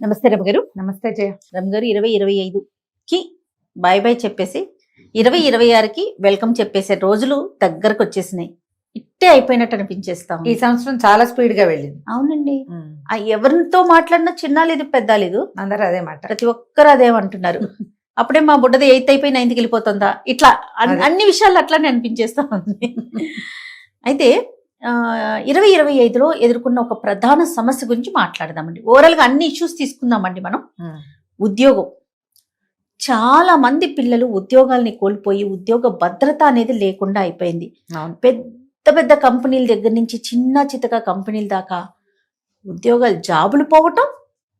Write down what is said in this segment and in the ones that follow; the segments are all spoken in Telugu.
నమస్తే రమ్య గారు. నమస్తే జయ. రమ్య గారు 2025కి బై బై చెప్పేసి 2026కి వెల్కమ్ చెప్పేసే రోజులు దగ్గరకు వచ్చేసినాయి. ఇట్టే అయిపోయినట్టు అనిపించేస్తాం. ఈ సంవత్సరం చాలా స్పీడ్ గా వెళ్ళింది. అవునండి. ఎవరితో మాట్లాడినా చిన్న లేదు పెద్ద లేదు, అందరూ అదే మాట, ప్రతి ఒక్కరు అదేమంటున్నారు. అప్పుడే మా బుడ్డది 8th అయిపోయి 9th వెళ్ళిపోతుందా, ఇట్లా అన్ని విషయాలు అట్లానే అనిపించేస్తా ఉంది. అయితే 2025లో ఎదుర్కొన్న ఒక ప్రధాన సమస్య గురించి మాట్లాడదామండి. ఓవరాల్ గా అన్ని ఇష్యూస్ తీసుకుందామండి మనం. ఉద్యోగం. చాలా మంది పిల్లలు ఉద్యోగాల్ని కోల్పోయి ఉద్యోగ భద్రత అనేది లేకుండా అయిపోయింది. పెద్ద పెద్ద కంపెనీల దగ్గర నుంచి చిన్న చితక కంపెనీల దాకా ఉద్యోగాలు, జాబులు పోవటం,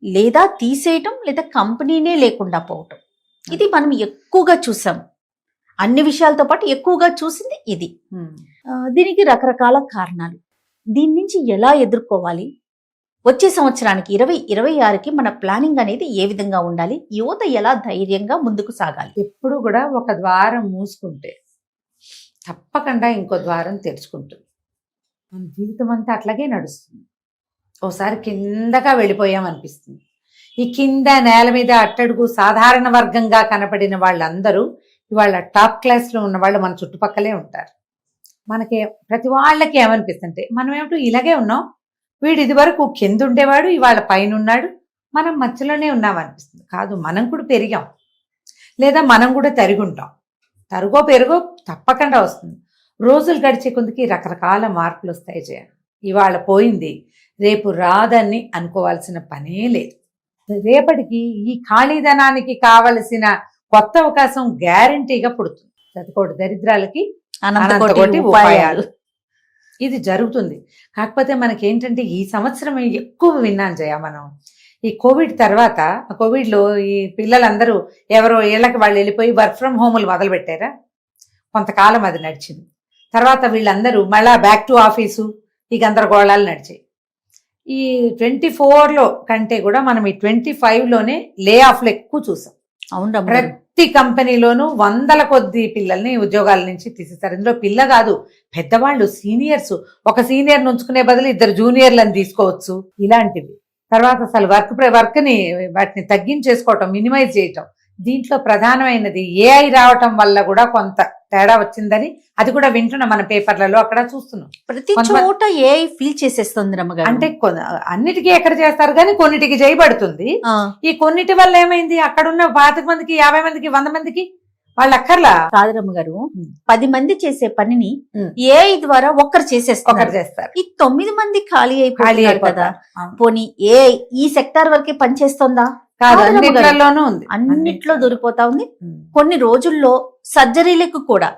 లేదా తీసేయటం, లేదా కంపెనీనే లేకుండా పోవటం, ఇది మనం ఎక్కువగా చూసాం. అన్ని విషయాలతో పాటు ఎక్కువగా చూసింది ఇది. దీనికి రకరకాల కారణాలు. దీని నుంచి ఎలా ఎదుర్కోవాలి, వచ్చే సంవత్సరానికి 2026కి మన ప్లానింగ్ అనేది ఏ విధంగా ఉండాలి, యువత ఎలా ధైర్యంగా ముందుకు సాగాలి? ఎప్పుడు కూడా ఒక ద్వారం మూసుకుంటే తప్పకుండా ఇంకో ద్వారం తెరుచుకుంటుంది. మన జీవితం అంతా అట్లాగే నడుస్తుంది. ఓసారి కిందగా వెళ్ళిపోయామనిపిస్తుంది. ఈ కింద నేల మీద అట్టడుగు సాధారణ వర్గంగా కనపడిన వాళ్ళందరూ ఇవాళ టాప్ క్లాస్లో ఉన్న వాళ్ళు మన చుట్టుపక్కలే ఉంటారు. మనకి ప్రతి వాళ్ళకి ఏమనిపిస్తుంటే మనం ఏమిటో ఇలాగే ఉన్నాం, వీడు ఇది వరకు కింద ఉండేవాడు ఇవాళ పైన ఉన్నాడు, మనం మధ్యలోనే ఉన్నామనిపిస్తుంది. కాదు, మనం కూడా పెరిగాం, లేదా మనం కూడా తరిగుంటాం. తరుగో పెరుగో తప్పకుండా వస్తుంది. రోజులు గడిచే కొందికి రకరకాల మార్పులు వస్తాయి. జయ, ఇవాళ పోయింది రేపు రాదని అనుకోవాల్సిన పనే లేదు. రేపటికి ఈ ఖాళీధనానికి కావలసిన కొత్త అవకాశం గ్యారంటీగా పుడుతుంది. శతకోటి దరిద్రాలకి అనంతకోటి ఉపాయాలు. ఇది జరుగుతుంది. కాకపోతే మనకేంటంటే ఈ సంవత్సరం ఎక్కువ విన్నాను జయ, మనం ఈ కోవిడ్ తర్వాత, కోవిడ్లో ఈ పిల్లలందరూ ఎవరో ఏళ్ళకి వాళ్ళు వెళ్ళిపోయి వర్క్ ఫ్రమ్ హోములు మొదలు పెట్టారా, కొంతకాలం అది నడిచింది. తర్వాత వీళ్ళందరూ మళ్ళా బ్యాక్ టు ఆఫీసు, ఈ గందరగోళాలు నడిచాయి. ఈ 24లో కంటే కూడా మనం ఈ 25లోనే లే ఆఫ్లు ఎక్కువ చూసాం. అవును, ప్రతి కంపెనీలోనూ వందల కొద్ది పిల్లల్ని ఉద్యోగాల నుంచి తీసేస్తారు. ఇందులో పిల్ల కాదు, పెద్దవాళ్ళు, సీనియర్స్. ఒక సీనియర్ ఉంచుకునే బదులు 2 జూనియర్లను తీసుకోవచ్చు. ఇలాంటివి. తర్వాత అసలు వర్క్ని వాటిని తగ్గించేసుకోవటం, మినిమైజ్ చేయటం. దీంట్లో ప్రధానమైనది ఏఐ రావటం వల్ల కూడా కొంత తేడా వచ్చిందని, అది కూడా వింటున్నాం మన పేపర్లలో, అక్కడ చూస్తున్నాం. ప్రతి చోట ఏఐ ఫీల్ చేసేస్తుంది రమ్మగారు. అంటే అన్నిటికీ ఎక్కడ చేస్తారు కానీ కొన్నిటికి చేయబడుతుంది. ఈ కొన్నిటి వల్ల ఏమైంది, అక్కడున్న 25 మందికి, 50 మందికి, 100 మందికి వాళ్ళు అక్కర్లా. కాదు రమ్మగారు, 10 మంది చేసే పనిని ఏఐ ద్వారా ఒకరు చేసేస్తారు. ఈ 9 మంది ఖాళీ అయిపోయారు కదా. పోనీ ఏఐ ఈ సెక్టార్ వరకే పనిచేస్తుందా? కాదు, అన్నిట్లలోనూ ఉంది. అన్నిట్లో దొరికిపోతా ఉంది. కొన్ని రోజుల్లో సర్జరీలకు కూడా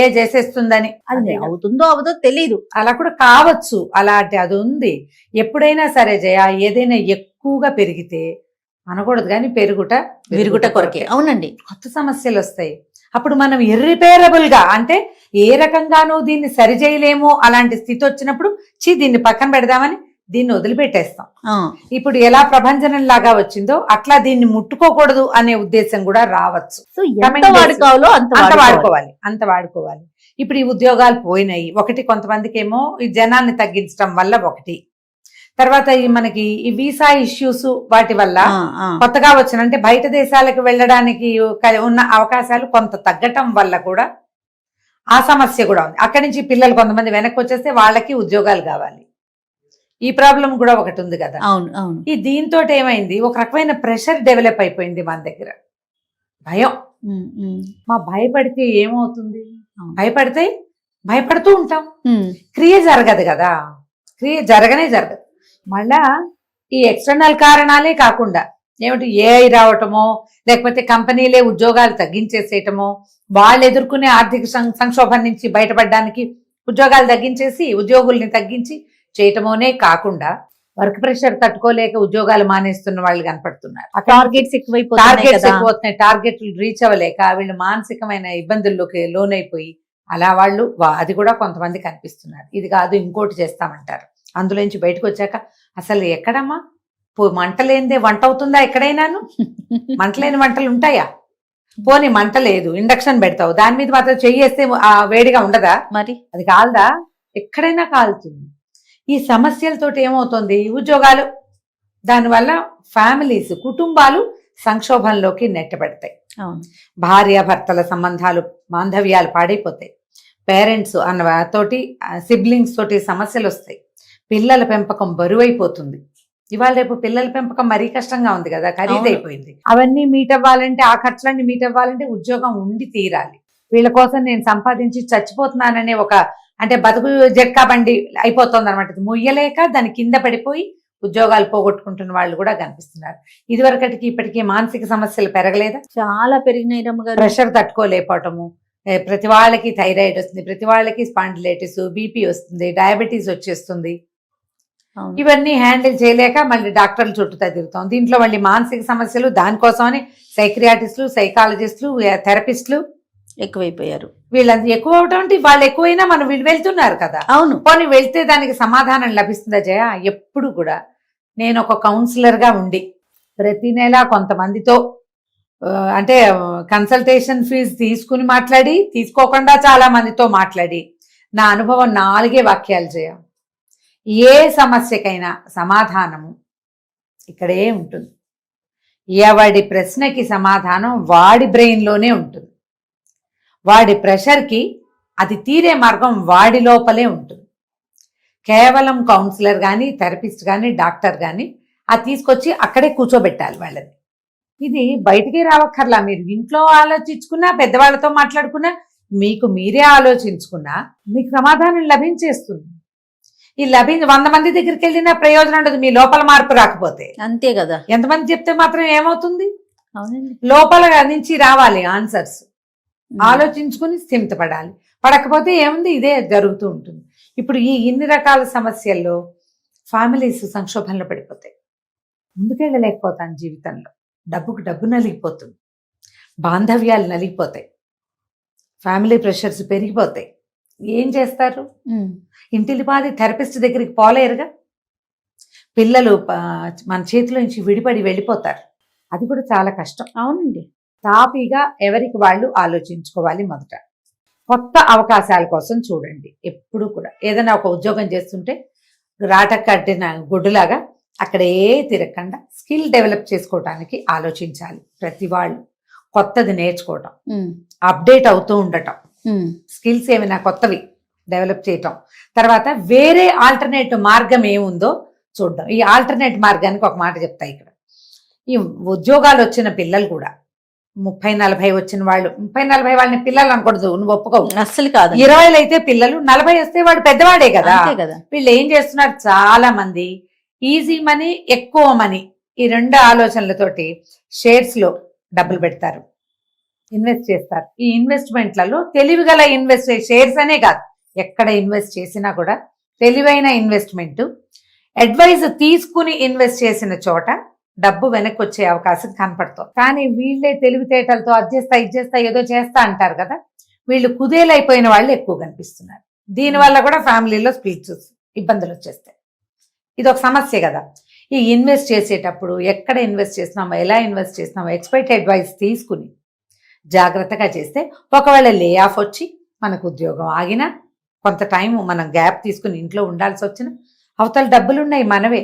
ఏ చేసేస్తుందని, అది అవుతుందో అవదో తెలియదు. అలా కూడా కావచ్చు. అలాంటి అది ఉంది. ఎప్పుడైనా సరే జయ, ఏదైనా ఎక్కువగా పెరిగితే అనకూడదు కానీ విరుగుట కొరకే. అవునండి, కొత్త సమస్యలు వస్తాయి. అప్పుడు మనం ఇర్రిపేరబుల్ గా, అంటే ఏ రకంగానూ దీన్ని సరిచేయలేము అలాంటి స్థితి వచ్చినప్పుడు దీన్ని పక్కన పెడదామని దీన్ని వదిలిపెట్టేస్తాం. ఇప్పుడు ఎలా ప్రభంజనం లాగా వచ్చిందో అట్లా దీన్ని ముట్టుకోకూడదు అనే ఉద్దేశం కూడా రావచ్చు. అంత వాడుకోవాలి. ఇప్పుడు ఈ ఉద్యోగాలు పోయినాయి. ఒకటి, కొంతమందికి ఏమో ఈ జనాన్ని తగ్గించడం వల్ల ఒకటి, తర్వాత మనకి ఈ వీసా ఇష్యూస్ వాటి వల్ల కొత్తగా వచ్చిన, అంటే బయట దేశాలకు వెళ్ళడానికి ఉన్న అవకాశాలు కొంత తగ్గటం వల్ల కూడా ఆ సమస్య కూడా ఉంది. అక్కడి నుంచి పిల్లలు కొంతమంది వెనక్కి వచ్చేస్తే వాళ్ళకి ఉద్యోగాలు కావాలి. ఈ ప్రాబ్లం కూడా ఒకటి ఉంది కదా. అవును. ఈ దీంతో ఏమైంది, ఒక రకమైన ప్రెషర్ డెవలప్ అయిపోయింది మన దగ్గర. భయం. మా భయపడితే ఏమవుతుంది, భయపడుతూ ఉంటాం. క్రియ జరగదు కదా, క్రియ జరగదు. మళ్ళా ఈ ఎక్స్టర్నల్ కారణాలే కాకుండా ఏమిటి, ఏఐ రావటమో, లేకపోతే కంపెనీలే ఉద్యోగాలు తగ్గించేసేయటమో, వాళ్ళు ఎదుర్కొనే ఆర్థిక సంక్షోభం నుంచి బయటపడడానికి ఉద్యోగాలు తగ్గించేసి ఉద్యోగుల్ని తగ్గించి చేయటమోనే కాకుండా వర్క్ ప్రెషర్ తట్టుకోలేక ఉద్యోగాలు మానేస్తున్న వాళ్ళు కనపడుతున్నారు. టార్గెట్స్ ఎక్కువైపోతున్నాయి. టార్గెట్లు రీచ్ అవ్వలేక వీళ్ళు మానసికమైన ఇబ్బందుల్లోకి లోనైపోయి అలా వాళ్ళు, అది కూడా కొంతమంది కనిపిస్తున్నారు. ఇది కాదు ఇంకోటి చేస్తామంటారు. అందులోంచి బయటకు వచ్చాక అసలు ఎక్కడమ్మా మంట లేనిదే వంట అవుతుందా ఎక్కడైనాను? మంట లేని వంటలు ఉంటాయా? పోనీ మంట లేదు, ఇండక్షన్ పెడతావు, దాని మీద మాత్రం చెయ్యేస్తే వేడిగా ఉండదా? మరి అది కాల్దా? ఎక్కడైనా కాలుతుంది. ఈ సమస్యలతోటి ఏమవుతుంది, ఉద్యోగాలు దానివల్ల ఫ్యామిలీస్, కుటుంబాలు సంక్షోభంలోకి నెట్టబడతాయి. అవును. భార్యాభర్తల సంబంధాలు, బాంధవ్యాలు పాడైపోతాయి. పేరెంట్స్ తోటి, సిబ్లింగ్స్ తోటి సమస్యలు వస్తాయి. పిల్లల పెంపకం బరువైపోతుంది. ఇవాళ రేపు పిల్లల పెంపకం మరీ కష్టంగా ఉంది కదా, ఖరీదైపోయింది. అవన్నీ మీట్ అవ్వాలంటే, ఆ ఖర్చులన్నీ మీట్ అవ్వాలంటే ఉద్యోగం ఉండి తీరాలి. వీళ్ళ కోసం నేను సంపాదించి చచ్చిపోతున్నాననే అంటే బతుకు జట్కా బండి అయిపోతుంది అనమాట. ముయ్యలేక దాని కింద పడిపోయి ఉద్యోగాలు పోగొట్టుకుంటున్న వాళ్ళు కూడా కనిపిస్తున్నారు. ఇదివరకటికి ఇప్పటికీ మానసిక సమస్యలు పెరగలేదా? చాలా పెరిగినాయి రమ్మగారు. ప్రెషర్ తట్టుకోలేకపోవటము, ప్రతి వాళ్ళకి థైరాయిడ్ వస్తుంది, ప్రతి వాళ్ళకి స్పాండిలైటిస్, బీపీ వస్తుంది, డయాబెటీస్ వచ్చేస్తుంది. ఇవన్నీ హ్యాండిల్ చేయలేక మళ్ళీ డాక్టర్లు చుట్టూ తిరుగుతాం. దీంట్లో మళ్ళీ మానసిక సమస్యలు, దానికోసమని సైక్రియాటిస్టులు, సైకాలజిస్టులు, థెరపిస్టులు ఎక్కువైపోయారు. వీళ్ళంతా ఎక్కువ అవటం, వాళ్ళు ఎక్కువైనా మనం వీళ్ళు వెళ్తున్నారు కదా. అవును. పోనీ వెళ్తే దానికి సమాధానం లభిస్తుందా జయ? ఎప్పుడు కూడా నేను ఒక కౌన్సిలర్ గా ఉండి ప్రతి నెల కొంతమందితో అంటే కన్సల్టేషన్ ఫీజు తీసుకుని మాట్లాడి, తీసుకోకుండా చాలా మందితో మాట్లాడి, నా అనుభవం 4 వాక్యాలు జయ. ఏ సమస్యకైనా సమాధానము ఇక్కడే ఉంటుంది. ఎవడి ప్రశ్నకి సమాధానం వాడి బ్రెయిన్లోనే ఉంటుంది. వాడి ప్రెషర్కి అది తీరే మార్గం వాడి లోపలే ఉంటుంది. కేవలం కౌన్సిలర్ కానీ, థెరపిస్ట్ కానీ, డాక్టర్ కానీ అది తీసుకొచ్చి అక్కడే కూర్చోబెట్టాలి వాళ్ళని. ఇది బయటికి రావక్కర్లా. మీరు ఇంట్లో ఆలోచించుకున్నా, పెద్దవాళ్ళతో మాట్లాడుకున్నా, మీకు మీరే ఆలోచించుకున్నా మీకు సమాధానం లభించేస్తుంది. ఈ 100 మంది దగ్గరికి వెళ్ళినా ప్రయోజనం ఉండదు మీ లోపల మార్పు రాకపోతే. అంతే కదా. ఎంతమంది చెప్తే మాత్రం ఏమవుతుంది? అవునండి. లోపల నుంచి రావాలి ఆన్సర్స్. ఆలోచించుకుని స్థిమితపడాలి. పడకపోతే ఏముంది, ఇదే జరుగుతూ ఉంటుంది. ఇప్పుడు ఇన్ని రకాల సమస్యల్లో ఫ్యామిలీస్ సంక్షోభంలో పడిపోతాయి. ముందుకెళ్ళలేకపోతాను జీవితంలో. డబ్బుకు డబ్బు నలిగిపోతుంది, బాంధవ్యాలు నలిగిపోతాయి, ఫ్యామిలీ ప్రెషర్స్ పెరిగిపోతాయి. ఏం చేస్తారు? ఇంటిలిపాది థెరపిస్ట్ దగ్గరికి పోలేరుగా. పిల్లలు మన చేతిలో నుంచి విడిపడి వెళ్ళిపోతారు. అది కూడా చాలా కష్టం. అవునండి. తాపీగా ఎవరికి వాళ్ళు ఆలోచించుకోవాలి. మొదట కొత్త అవకాశాల కోసం చూడండి. ఎప్పుడు కూడా ఏదైనా ఒక ఉద్యోగం చేస్తుంటే రాట కట్టిన గుడ్డులాగా అక్కడే తిరగకుండా స్కిల్ డెవలప్ చేసుకోవటానికి ఆలోచించాలి. ప్రతి వాళ్ళు కొత్తది నేర్చుకోవటం, అప్డేట్ అవుతూ ఉండటం, స్కిల్స్ ఏమైనా కొత్తవి డెవలప్ చేయటం, తర్వాత వేరే ఆల్టర్నేటివ్ మార్గం ఏముందో చూడడం. ఈ ఆల్టర్నేట్ మార్గానికి ఒక మాట చెప్తా. ఇక్కడ ఈ ఉద్యోగాలు వచ్చిన పిల్లలు కూడా 30-40 వచ్చిన వాళ్ళు, 30-40 వాళ్ళని పిల్లలు అనకూడదు, నువ్వు ఒప్పుకోవు. అస్సలు కాదు. 20 అయితే పిల్లలు, 40 వస్తే వాడు పెద్దవాడే కదా. కదా. వీళ్ళు ఏం చేస్తున్నారు? చాలా మంది ఈజీ మనీ, ఎక్కువ మనీ, ఈ 2 ఆలోచనలతోటి షేర్స్ లో డబ్బులు పెడతారు, ఇన్వెస్ట్ చేస్తారు. ఈ ఇన్వెస్ట్మెంట్లలో తెలివిగల షేర్స్ అనే కాదు, ఎక్కడ ఇన్వెస్ట్ చేసినా కూడా తెలివైన ఇన్వెస్ట్మెంట్, అడ్వైజ్ తీసుకుని ఇన్వెస్ట్ చేసిన చోట డబ్బు వెనక్కి వచ్చే అవకాశం కనపడుతుంది. కానీ వీళ్ళే తెలివితేటలతో ఇచ్చేస్తా ఏదో చేస్తా అంటారు కదా, వీళ్ళు కుదేలైపోయిన వాళ్ళు ఎక్కువ కనిపిస్తున్నారు. దీనివల్ల కూడా ఫ్యామిలీలో స్ప్లిట్స్, ఇబ్బందులు వచ్చేస్తాయి. ఇది ఒక సమస్య కదా. ఈ ఇన్వెస్ట్ చేసేటప్పుడు ఎక్కడ ఇన్వెస్ట్ చేస్తున్నామో, ఎలా ఇన్వెస్ట్ చేస్తున్నామో ఎక్స్పర్ట్ అడ్వైస్ తీసుకుని జాగ్రత్తగా చేస్తే, ఒకవేళ లే ఆఫ్ వచ్చి మనకు ఉద్యోగం ఆగినా, కొంత టైం మనం గ్యాప్ తీసుకుని ఇంట్లో ఉండాల్సి వచ్చినా, అవతల డబ్బులున్నాయి మనవే,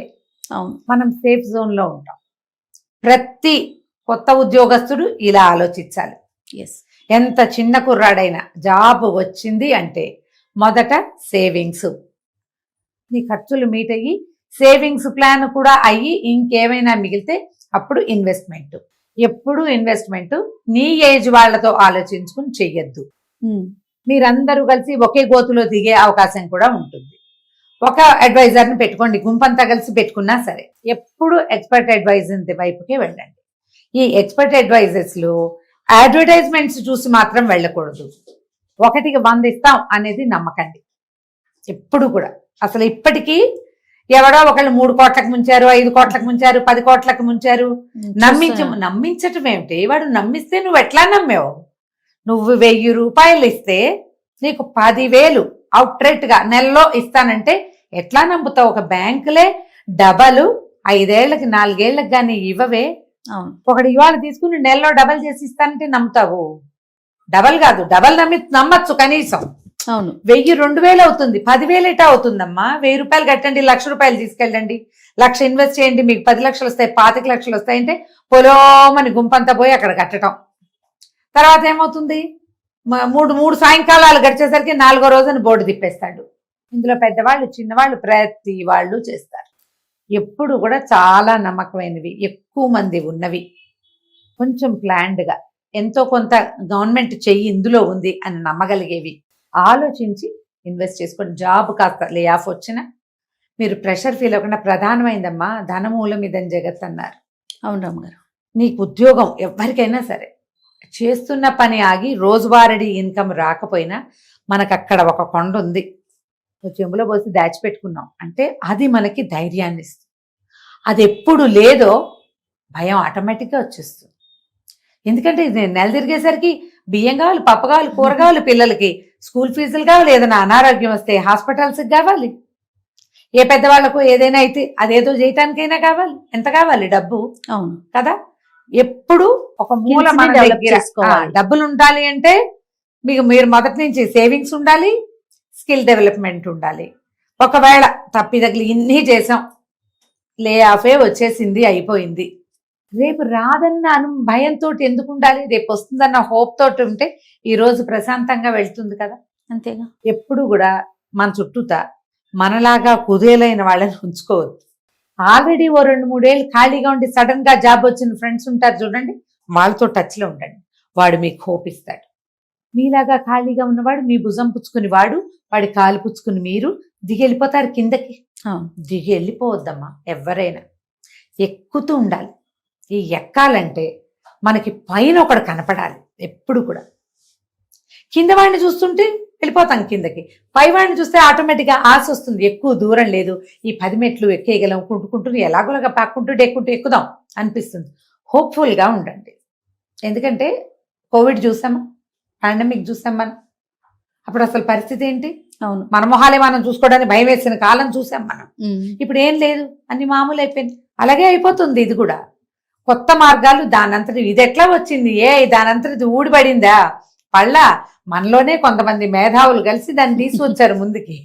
మనం సేఫ్ జోన్లో ఉంటాం. ప్రతి కొత్త ఉద్యోగస్తుడు ఇలా ఆలోచించాలి. ఎంత చిన్న కుర్రాడైనా జాబ్ వచ్చింది అంటే మొదట సేవింగ్స్, నీ ఖర్చులు మీట్ అయ్యి సేవింగ్స్ ప్లాన్ కూడా అయ్యి ఇంకేమైనా మిగిలితే అప్పుడు ఇన్వెస్ట్మెంట్. ఎప్పుడు ఇన్వెస్ట్మెంట్ నీ ఏజ్ వాళ్లతో ఆలోచించుకుని చెయ్యొద్దు. మీరందరూ కలిసి ఒకే గోతులో దిగే అవకాశం కూడా ఉంటుంది. ఒక అడ్వైజర్ని పెట్టుకోండి, గుంపంతా కలిసి పెట్టుకున్నా సరే. ఎప్పుడు ఎక్స్పర్ట్ అడ్వైజ్ వైపుకే వెళ్ళండి. ఈ ఎక్స్పర్ట్ అడ్వైజర్స్లో అడ్వర్టైజ్మెంట్స్ చూసి మాత్రం వెళ్ళకూడదు. 1కి 100 ఇస్తాం అనేది నమ్మకండి ఎప్పుడు కూడా. అసలు ఇప్పటికీ ఎవడో ఒకళ్ళు 3 కోట్లకు ముంచారు, 5 కోట్లకు ముంచారు, 10 కోట్లకు ముంచారు. నమ్మించటం ఏమిటి? వాడు నమ్మిస్తే నువ్వు ఎట్లా నమ్మావు? నువ్వు 1000 రూపాయలు ఇస్తే నీకు 10,000 అవుట్ రేట్ గా నెలలో ఇస్తానంటే ఎట్లా నమ్ముతావు? ఒక బ్యాంకులే డబల్ 5 ఏళ్లకి 4 ఏళ్లకు కానీ ఇవ్వవే. ఒకటి ఇవాళ తీసుకుని నెలలో డబల్ చేసి ఇస్తానంటే నమ్ముతావు? డబల్ కాదు, డబల్ నమ్మచ్చు కనీసం. అవును 1000-2000 అవుతుంది, 10,000 ఎటా అవుతుందమ్మా? 1000 రూపాయలు కట్టండి, 1,00,000 రూపాయలు తీసుకెళ్ళండి, 1,00,000 ఇన్వెస్ట్ చేయండి, మీకు 10 లక్షలు వస్తాయి, 25 లక్షలు వస్తాయంటే పొలోమని గుంపంతా పోయి అక్కడ కట్టడం. తర్వాత ఏమవుతుంది? మూడు సాయంకాలాలు గడిచేసరికి 4వ రోజున బోర్డు తిప్పేస్తాడు. ఇందులో పెద్దవాళ్ళు చిన్నవాళ్ళు ప్రతి వాళ్ళు చేస్తారు. ఎప్పుడు కూడా చాలా నమ్మకమైనవి, ఎక్కువ మంది ఉన్నవి, కొంచెం ప్లాన్డ్గా ఎంతో కొంత గవర్నమెంట్ చెయ్యి ఇందులో ఉంది అని నమ్మగలిగేవి ఆలోచించి ఇన్వెస్ట్ చేసుకోండి. జాబ్ కాస్త లే ఆఫ్ వచ్చినా మీరు ప్రెషర్ ఫీల్ అవ్వకుండా, ప్రధానమైందమ్మా ధనమూలం ఇదని జగత్ అన్నారు. అవును రామగారు. నీకు ఉద్యోగం ఎవరికైనా సరే చేస్తున్న పని ఆగి రోజువారీ ఇన్కమ్ రాకపోయినా మనకు అక్కడ ఒక కొండ ఉంది, చెంబులో పోసి దాచిపెట్టుకున్నాం అంటే అది మనకి ధైర్యాన్ని ఇస్తుంది. అది ఎప్పుడు లేదో భయం ఆటోమేటిక్గా వచ్చేస్తుంది. ఎందుకంటే ఇది నెల తిరిగేసరికి బియ్యం కావాలి, పప్పు కావాలి, కూర కావాలి, పిల్లలకి స్కూల్ ఫీజులు కావాలి, ఏదైనా అనారోగ్యం వస్తే హాస్పిటల్స్కి కావాలి, ఏ పెద్దవాళ్ళకు ఏదైనా అయితే అదేదో చేయటానికైనా కావాలి. ఎంత కావాలి? డబ్బు. అవును కదా. ఎప్పుడు ఒక మూల Skills ని మన develop దగ్గర చేసుకోవాలి. డబ్బులు ఉండాలి అంటే మీరు మొదటి నుంచి సేవింగ్స్ ఉండాలి, స్కిల్ డెవలప్మెంట్ ఉండాలి. ఒకవేళ తప్పిదగిలి ఇన్ని చేసాం, లే ఆఫే వచ్చేసింది, అయిపోయింది, రేపు రాదన్న భయంతో ఎందుకు ఉండాలి? రేపు వస్తుందన్న హోప్ తోటి ఉంటే ఈ రోజు ప్రశాంతంగా వెళ్తుంది కదా. అంతేగా. ఎప్పుడు కూడా మన చుట్టూతా మనలాగా కుదేలైన వాళ్ళని ఉంచుకోవద్దు. ఆల్రెడీ ఓ 2-3 ఏళ్ళు ఖాళీగా ఉండి సడన్ గా జాబ్ వచ్చిన ఫ్రెండ్స్ ఉంటారు చూడండి, వాళ్ళతో టచ్లో ఉండండి, వాడు మీకు హోప్ ఇస్తాడు. మీలాగా ఖాళీగా ఉన్నవాడు మీ భుజం పుచ్చుకుని వాడి కాలు పుచ్చుకుని మీరు దిగి వెళ్ళిపోతారు కిందకి. అవును. దిగి వెళ్ళిపోవద్దమ్మా, ఎవరైనా ఎక్కుతూ ఉండాలి. ఈ ఎక్కాలంటే మనకి పైన ఒకడు కనపడాలి. ఎప్పుడు కూడా కింద వాడిని చూస్తుంటే వెళ్ళిపోతాం కిందకి, పై వాడిని చూస్తే ఆటోమేటిక్గా ఆశ వస్తుంది, ఎక్కువ దూరం లేదు, ఈ 10 మెట్లు ఎక్కేయగలం, కుంటుకుంటూ ఎలాగోలాగా పాక్కుంటూ ఎక్కుదాం అనిపిస్తుంది. హోప్ఫుల్గా ఉండండి. ఎందుకంటే కోవిడ్ చూసామా, పాండమిక్ చూసాం మనం, అప్పుడు అసలు పరిస్థితి ఏంటి? అవును. మన మొహాలే మనం చూసుకోవడానికి భయం వేసిన కాలం చూసాం మనం. ఇప్పుడు ఏం లేదు, అన్ని మామూలు అయిపోయింది. అలాగే అయిపోతుంది ఇది కూడా. కొత్త మార్గాలు దానంతటి, ఇది ఎట్లా వచ్చింది? దానంతటి ఊడిపడిందా? మనలోనే కొంతమంది మేధావులు కలిసి దాన్ని తీసుకొచ్చారు ముందుకి.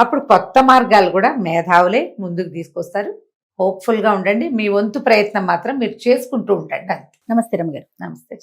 అప్పుడు కొత్త మార్గాలు కూడా మేధావులే ముందుకు తీసుకొస్తారు. హోప్ఫుల్గా ఉండండి. మీ వంతు ప్రయత్నం మాత్రం మీరు చేసుకుంటూ ఉండండి. నమస్తే రమగారు. నమస్తే.